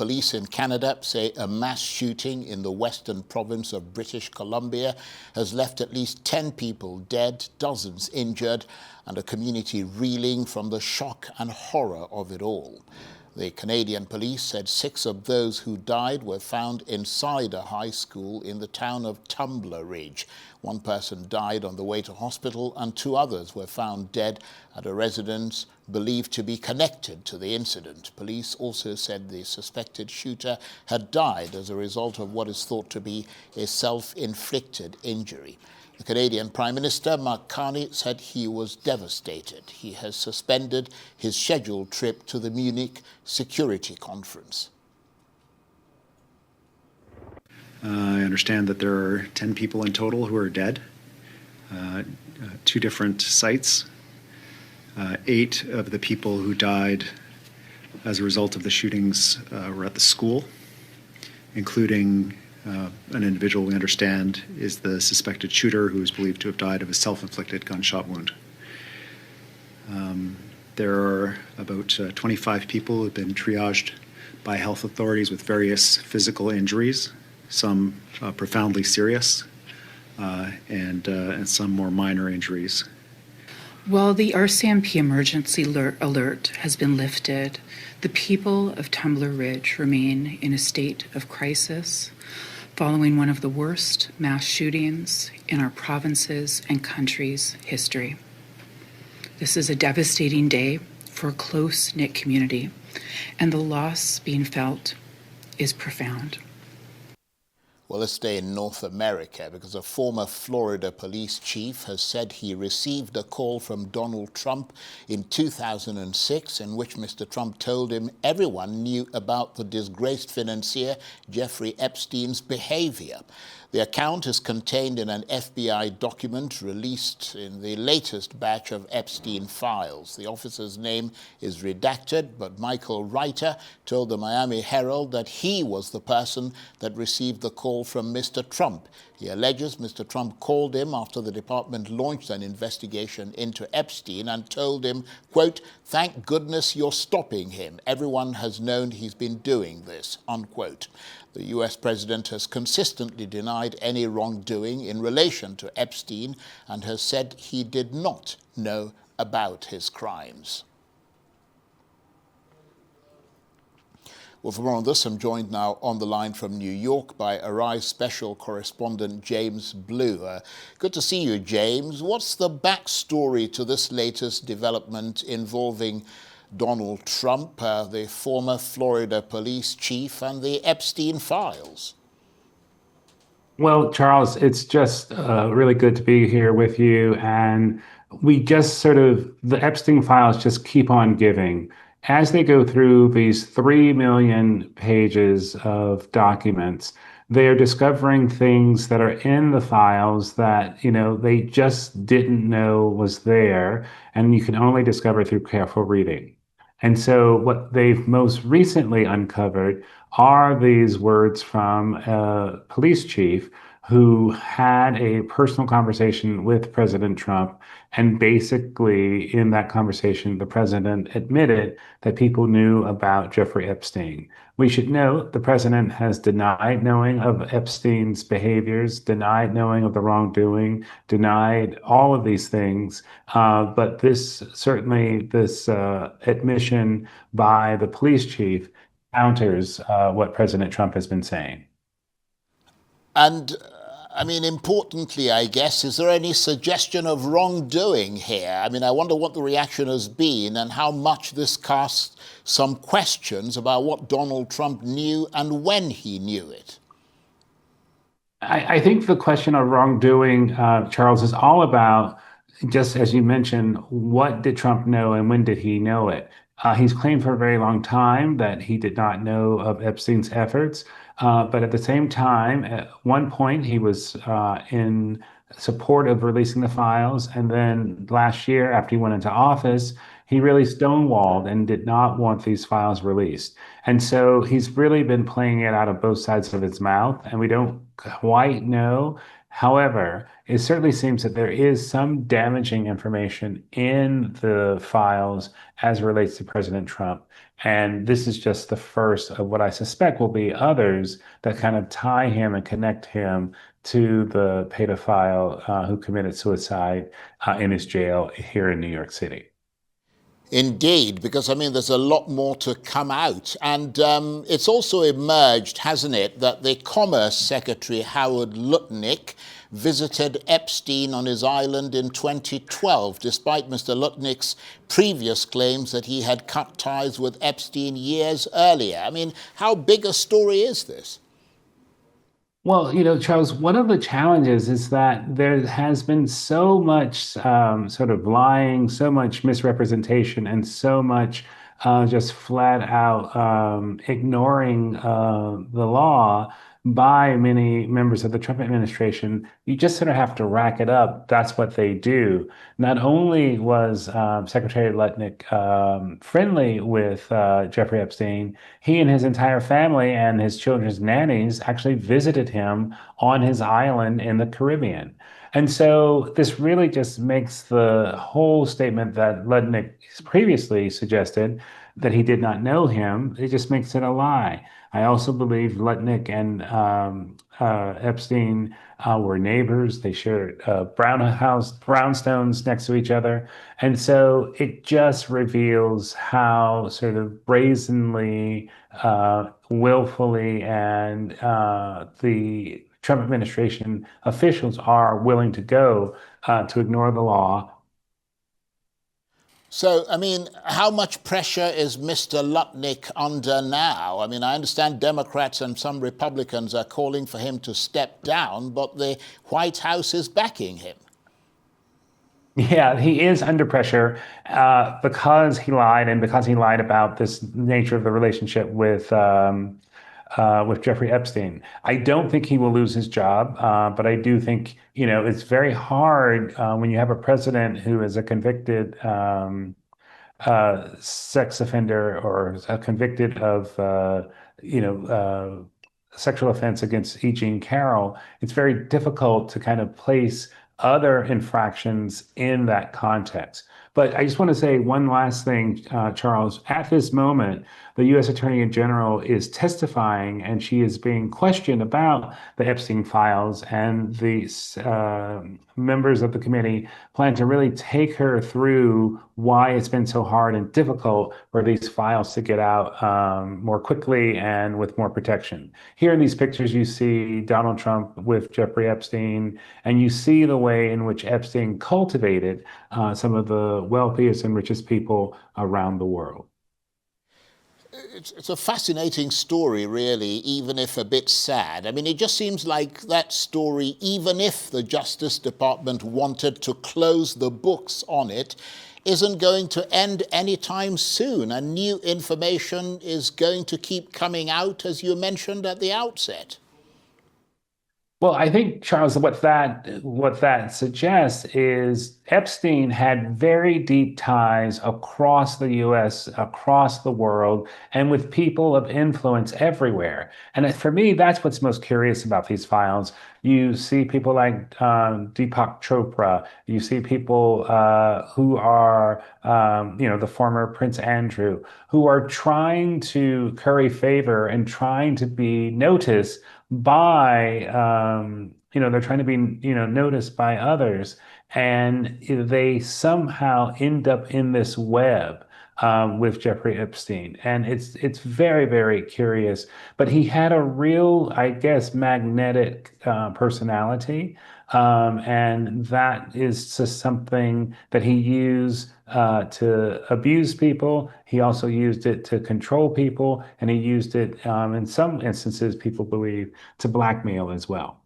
police in Canada say a mass shooting in the western province of British Columbia has left at least 10 people dead, dozens injured, and a community reeling from the shock and horror of it all. The Canadian police said 6 of those who died were found inside a high school in the town of Tumbler Ridge. 1 person died on the way to hospital, and 2 others were found dead at a residence believed to be connected to the incident. Police also said the suspected shooter had died as a result of what is thought to be a self-inflicted injury. The Canadian Prime Minister, Mark Carney, said he was devastated. He has suspended his scheduled trip to the Munich Security Conference. I understand that there are 10 people in total who are dead, 2 different sites. 8 of the people who died as a result of the shootings were at the school, including an individual we understand is the suspected shooter, who is believed to have died of a self-inflicted gunshot wound. There are about 25 people who have been triaged by health authorities with various physical injuries, some profoundly serious, and some more minor injuries. While the RCMP emergency alert has been lifted, the people of Tumbler Ridge remain in a state of crisis following one of the worst mass shootings in our province's and country's history. This is a devastating day for a close-knit community, and the loss being felt is profound. Well, let's stay in North America, because a former Florida police chief has said he received a call from Donald Trump in 2006 in which Mr. Trump told him everyone knew about the disgraced financier Jeffrey Epstein's behavior. The account is contained in an FBI document released in the latest batch of Epstein files. The officer's name is redacted, but Michael Reiter told the Miami Herald that he was the person that received the call from Mr. Trump. He alleges Mr. Trump called him after the department launched an investigation into Epstein and told him, quote, "Thank goodness you're stopping him. Everyone has known he's been doing this," unquote. The U.S. president has consistently denied any wrongdoing in relation to Epstein and has said he did not know about his crimes. Well, for more on this, I'm joined now on the line from New York by Arise special correspondent James Blue. Good to see you, James. What's the backstory to this latest development involving Donald Trump, the former Florida police chief, and the Epstein files? Well, Charles, it's just really good to be here with you. And we just the Epstein files just keep on giving. As they go through these 3 million pages of documents, they are discovering things that are in the files that, they just didn't know was there, and you can only discover through careful reading. And so what they've most recently uncovered are these words from a police chief who had a personal conversation with President Trump. And basically, in that conversation, the president admitted that people knew about Jeffrey Epstein. We should note the president has denied knowing of Epstein's behaviors, denied knowing of the wrongdoing, denied all of these things. But this admission by the police chief counters what President Trump has been saying. And, importantly, I guess, is there any suggestion of wrongdoing here? I wonder what the reaction has been and how much this casts some questions about what Donald Trump knew and when he knew it. I think the question of wrongdoing, Charles, is all about, just as you mentioned, what did Trump know and when did he know it? He's claimed for a very long time that he did not know of Epstein's efforts. But at the same time, at one point, he was in support of releasing the files. And then last year, after he went into office, he really stonewalled and did not want these files released. And so he's really been playing it out of both sides of his mouth. And we don't quite know However, it certainly seems that there is some damaging information in the files as it relates to President Trump. And this is just the first of what I suspect will be others that kind of tie him and connect him to the pedophile who committed suicide in his jail here in New York City. Indeed, because I mean, there's a lot more to come out. And it's also emerged, hasn't it, that the Commerce Secretary, Howard Lutnick, visited Epstein on his island in 2012, despite Mr. Lutnick's previous claims that he had cut ties with Epstein years earlier. I mean, how big a story is this? Well, Charles, one of the challenges is that there has been so much sort of lying, so much misrepresentation, and so much just flat out ignoring the law by many members of the Trump administration. You just sort of have to rack it up. That's what they do. Not only was Secretary Lutnick friendly with Jeffrey Epstein, he and his entire family and his children's nannies actually visited him on his island in the Caribbean. And so this really just makes the whole statement that Lutnick previously suggested that he did not know him, it just makes it a lie. I also believe Lutnick and Epstein were neighbors. They shared brownstones next to each other. And so it just reveals how sort of brazenly, willfully, and the Trump administration officials are willing to go to ignore the law. So, I mean, how much pressure is Mr. Lutnick under now? I mean, I understand Democrats and some Republicans are calling for him to step down, but the White House is backing him. Yeah, he is under pressure because he lied, and because he lied about this nature of the relationship with Jeffrey Epstein. I don't think he will lose his job, but I do think it's very hard when you have a president who is a convicted sex offender or convicted of sexual offense against E. Jean Carroll. It's very difficult to kind of place other infractions in that context. But I just want to say one last thing, Charles. At this moment, the U.S. Attorney General is testifying, and she is being questioned about the Epstein files, and the members of the committee plan to really take her through why it's been so hard and difficult for these files to get out more quickly and with more protection. Here in these pictures, you see Donald Trump with Jeffrey Epstein, and you see the way in which Epstein cultivated some of the wealthiest and richest people around the world. It's a fascinating story, really, even if a bit sad. I mean, it just seems like that story, even if the Justice Department wanted to close the books on it, isn't going to end anytime soon. And new information is going to keep coming out, as you mentioned at the outset. Well, I think, Charles, what that suggests is Epstein had very deep ties across the U.S., across the world, and with people of influence everywhere. And for me, that's what's most curious about these files. You see people like Deepak Chopra. You see people who are, the former Prince Andrew, who are trying to curry favor and trying to be noticed by they're trying to be noticed by others, and they somehow end up in this web with Jeffrey Epstein, and it's very, very curious. But he had a real, I guess, magnetic personality, and that is just something that he used to abuse people. He also used it to control people, and he used it, in some instances, people believe, to blackmail as well.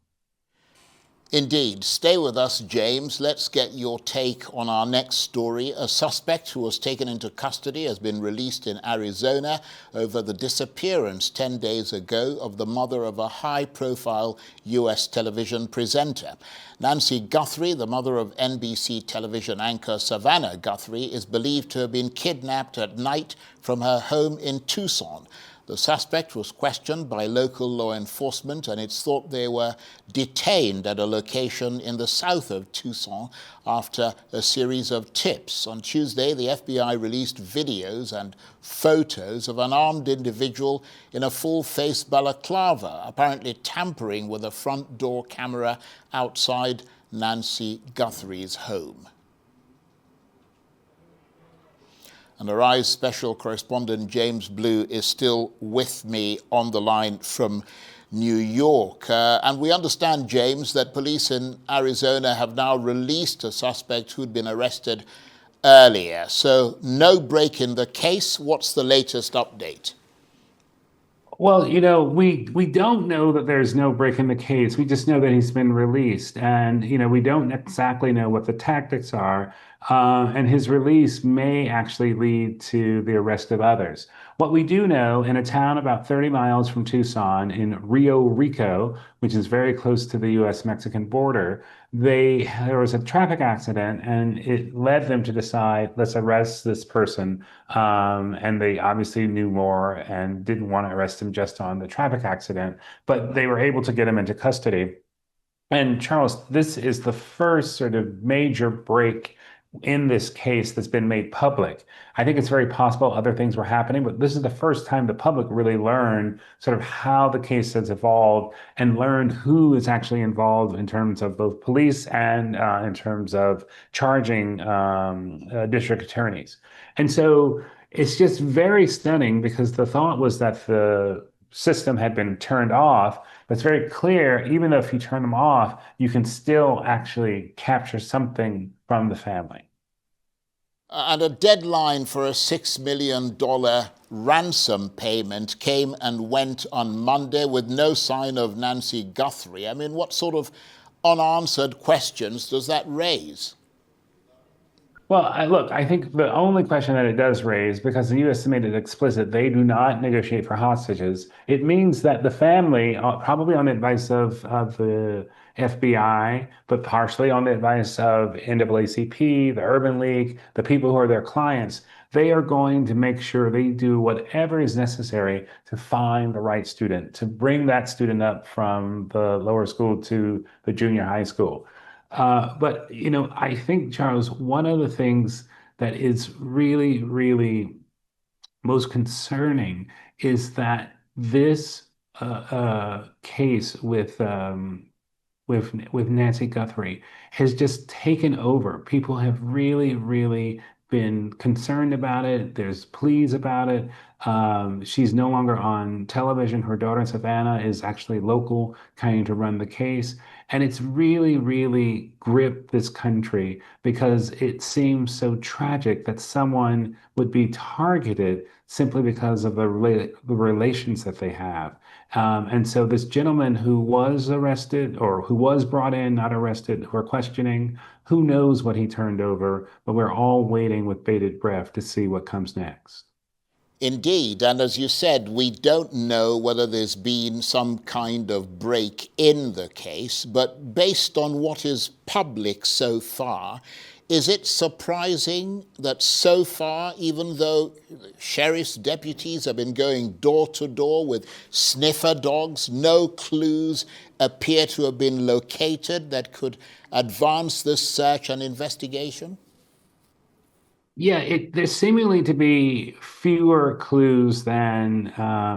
Indeed. Stay with us, James. Let's get your take on our next story. A suspect who was taken into custody has been released in Arizona over the disappearance 10 days ago of the mother of a high-profile U.S. television presenter. Nancy Guthrie, the mother of NBC television anchor Savannah Guthrie, is believed to have been kidnapped at night from her home in Tucson. The suspect was questioned by local law enforcement, and it's thought they were detained at a location in the south of Tucson after a series of tips. On Tuesday, the FBI released videos and photos of an armed individual in a full-face balaclava, apparently tampering with a front door camera outside Nancy Guthrie's home. And Arise special correspondent James Blue is still with me on the line from New York. And we understand, James, that police in Arizona have now released a suspect who'd been arrested earlier. So no break in the case. What's the latest update? Well, we don't know that there's no break in the case. We just know that he's been released, and we don't exactly know what the tactics are. And his release may actually lead to the arrest of others. What we do know, in a town about 30 miles from Tucson, in Rio Rico, which is very close to the U.S.-Mexican border, there was a traffic accident, and it led them to decide, let's arrest this person. And they obviously knew more and didn't want to arrest him just on the traffic accident, but they were able to get him into custody. And Charles, this is the first sort of major break in this case that's been made public. I think it's very possible other things were happening, but this is the first time the public really learned sort of how the case has evolved and learned who is actually involved in terms of both police and in terms of charging district attorneys. And so it's just very stunning because the thought was that the system had been turned off. But it's very clear, even though if you turn them off, you can still actually capture something from the family. And a deadline for a $6 million ransom payment came and went on Monday with no sign of Nancy Guthrie. I mean, what sort of unanswered questions does that raise? Well, look, I think the only question that it does raise, because the U.S. made it explicit, they do not negotiate for hostages. It means that the family, probably on the advice of the FBI, but partially on the advice of NAACP, the Urban League, the people who are their clients, they are going to make sure they do whatever is necessary to find the right student, to bring that student up from the lower school to the junior high school. But I think, Charles, one of the things that is really, really most concerning is that this case with Nancy Guthrie has just taken over. People have really, really been concerned about it. There's pleas about it. She's no longer on television. Her daughter Savannah is actually local, kind to run the case. And it's really, really gripped this country because it seems so tragic that someone would be targeted simply because of the relations that they have. And so this gentleman who was arrested or who was brought in, not arrested, who are questioning, who knows what he turned over, but we're all waiting with bated breath to see what comes next. Indeed, and as you said, we don't know whether there's been some kind of break in the case, but based on what is public so far, is it surprising that so far, even though sheriff's deputies have been going door to door with sniffer dogs, no clues appear to have been located that could advance this search and investigation? Yeah, there's seemingly to be fewer clues than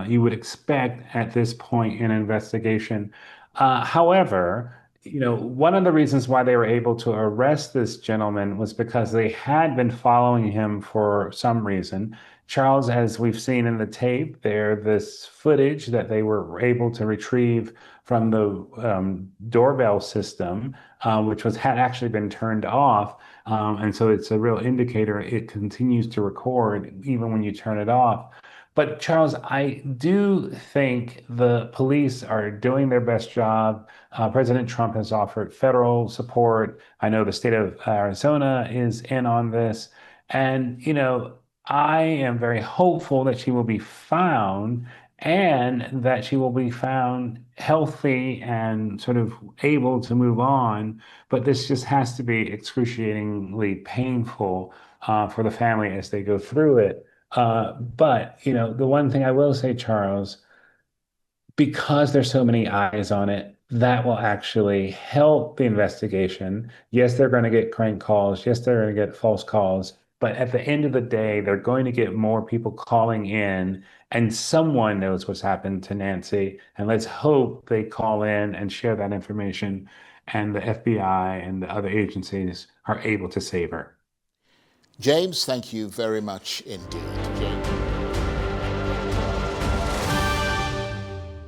you would expect at this point in an investigation. However, one of the reasons why they were able to arrest this gentleman was because they had been following him for some reason. Charles, as we've seen in the tape, this footage that they were able to retrieve from the doorbell system, which had actually been turned off. And so it's a real indicator. It continues to record even when you turn it off. But Charles, I do think the police are doing their best job. President Trump has offered federal support. I know the state of Arizona is in on this. And, I am very hopeful that she will be found and that she will be found healthy and sort of able to move on. But this just has to be excruciatingly painful for the family as they go through it. But, the one thing I will say, Charles, because there's so many eyes on it, that will actually help the investigation. Yes, they're going to get crank calls. Yes, they're going to get false calls. But at the end of the day, they're going to get more people calling in, and someone knows what's happened to Nancy. And let's hope they call in and share that information, and the FBI and the other agencies are able to save her. James, thank you very much indeed.